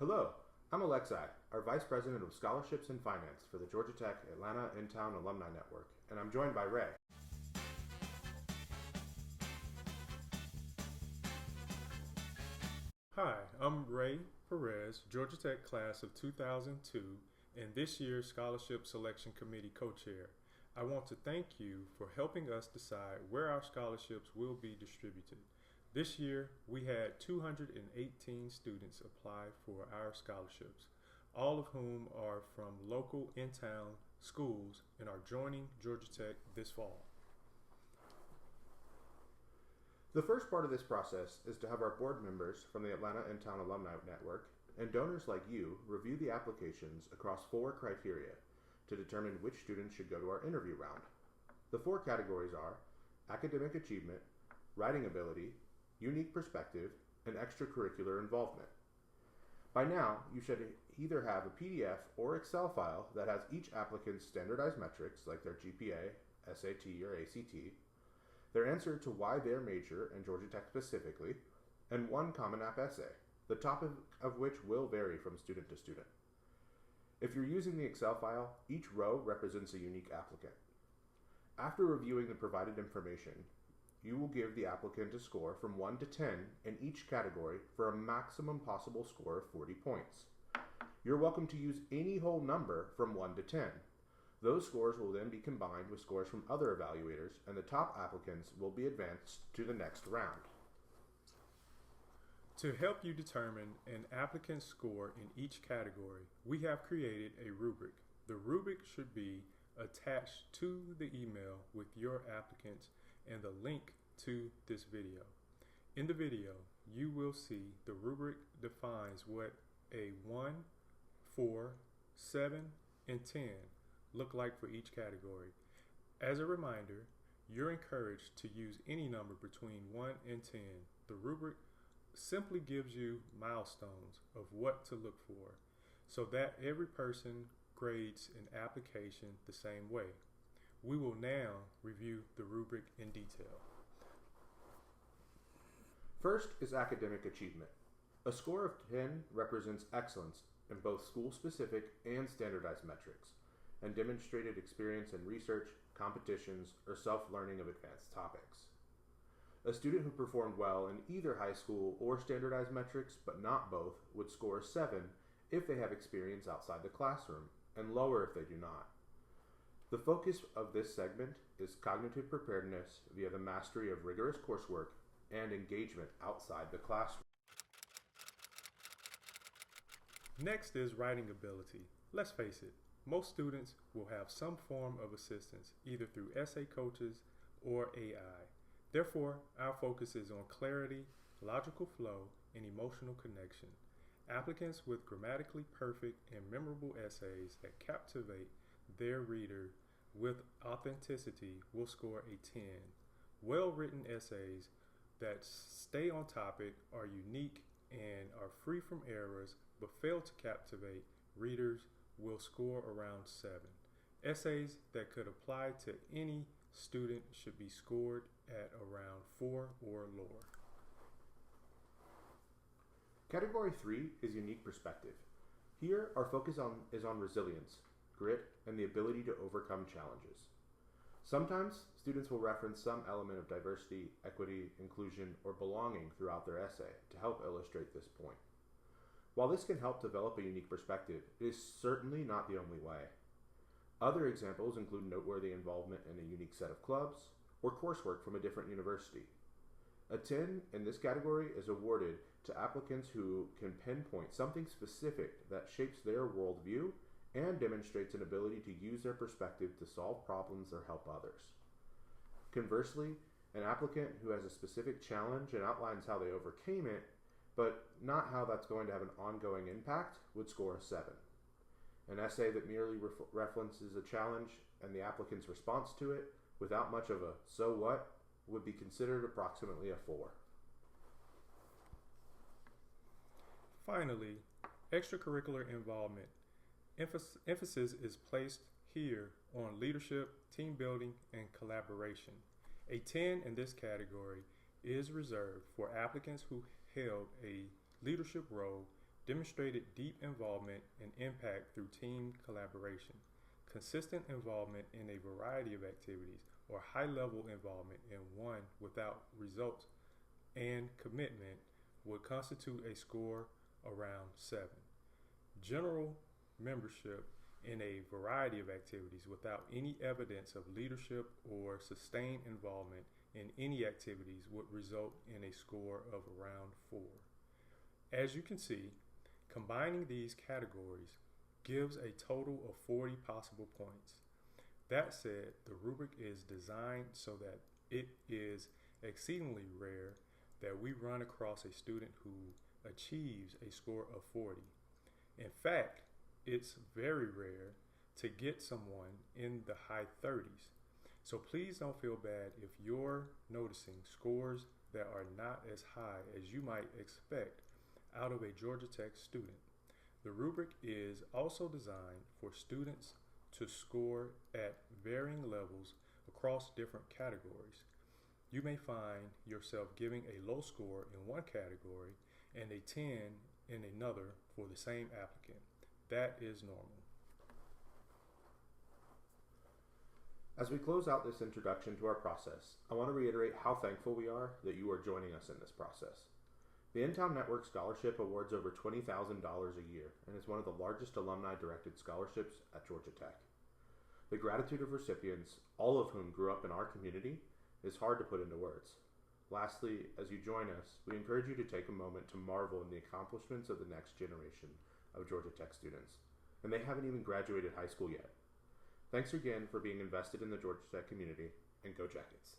Hello, I'm Alexi, our Vice President of Scholarships and Finance for the Georgia Tech Atlanta Intown Alumni Network, and I'm joined by Ray. Hi, I'm Ray Perez, Georgia Tech class of 2002, and this year's Scholarship Selection Committee co-chair. I want to thank you for helping us decide where our scholarships will be distributed. This year, we had 218 students apply for our scholarships, all of whom are from local in-town schools and are joining Georgia Tech this fall. The first part of this process is to have our board members from the Atlanta Intown Alumni Network and donors like you review the applications across 4 criteria to determine which students should go to our interview round. The 4 categories are academic achievement, writing ability, unique perspective, and extracurricular involvement. By now, you should either have a PDF or Excel file that has each applicant's standardized metrics like their GPA, SAT, or ACT, their answer to why their major and Georgia Tech specifically, and 1 Common App essay, the topic of which will vary from student to student. If you're using the Excel file, each row represents a unique applicant. After reviewing the provided information, you will give the applicant a score from 1 to 10 in each category for a maximum possible score of 40 points. You're welcome to use any whole number from 1 to 10. Those scores will then be combined with scores from other evaluators, and the top applicants will be advanced to the next round. To help you determine an applicant's score in each category, we have created a rubric. The rubric should be attached to the email with your applicants and the link to this video. In the video, you will see the rubric defines what a 1, 4, 7, and 10 look like for each category. As a reminder, you're encouraged to use any number between 1 and 10. The rubric simply gives you milestones of what to look for so that every person grades an application the same way. We will now review the rubric in detail. First is academic achievement. A score of 10 represents excellence in both school-specific and standardized metrics, and demonstrated experience in research, competitions, or self-learning of advanced topics. A student who performed well in either high school or standardized metrics, but not both, would score a 7 if they have experience outside the classroom, and lower if they do not. The focus of this segment is cognitive preparedness via the mastery of rigorous coursework and engagement outside the classroom. Next is writing ability. Let's face it, most students will have some form of assistance, either through essay coaches or AI. Therefore, our focus is on clarity, logical flow, and emotional connection. Applicants with grammatically perfect and memorable essays that captivate their reader with authenticity will score a 10. Well-written essays that stay on topic, are unique, and are free from errors but fail to captivate readers will score around 7. Essays that could apply to any student should be scored at around 4 or lower. Category 3 is unique perspective. Here, our focus is on resilience, grit, and the ability to overcome challenges. Sometimes, students will reference some element of diversity, equity, inclusion, or belonging throughout their essay to help illustrate this point. While this can help develop a unique perspective, it is certainly not the only way. Other examples include noteworthy involvement in a unique set of clubs or coursework from a different university. A 10 in this category is awarded to applicants who can pinpoint something specific that shapes their worldview and demonstrates an ability to use their perspective to solve problems or help others. Conversely, an applicant who has a specific challenge and outlines how they overcame it, but not how that's going to have an ongoing impact, would score a 7. An essay that merely references a challenge and the applicant's response to it without much of a "so what" would be considered approximately a 4. Finally, extracurricular involvement. Emphasis is placed here on leadership, team building, and collaboration. A 10 in this category is reserved for applicants who held a leadership role demonstrated deep involvement and impact through team collaboration, consistent involvement in a variety of activities, or high-level involvement in one without results and commitment would constitute a score around 7. General membership in a variety of activities without any evidence of leadership or sustained involvement in any activities would result in a score of around 4. As you can see, combining these categories gives a total of 40 possible points. That said, the rubric is designed so that it is exceedingly rare that we run across a student who achieves a score of 40. In fact, it's very rare to get someone in the high 30s. So please don't feel bad if you're noticing scores that are not as high as you might expect out of a Georgia Tech student. The rubric is also designed for students to score at varying levels across different categories. You may find yourself giving a low score in one category and a 10 in another for the same applicant. That is normal. As we close out this introduction to our process, I want to reiterate how thankful we are that you are joining us in this process. The Intown Network Scholarship awards over $20,000 a year and is one of the largest alumni-directed scholarships at Georgia Tech. The gratitude of recipients, all of whom grew up in our community, is hard to put into words. Lastly, as you join us, we encourage you to take a moment to marvel in the accomplishments of the next generation of Georgia Tech students, and they haven't even graduated high school yet. Thanks again for being invested in the Georgia Tech community, and go Jackets!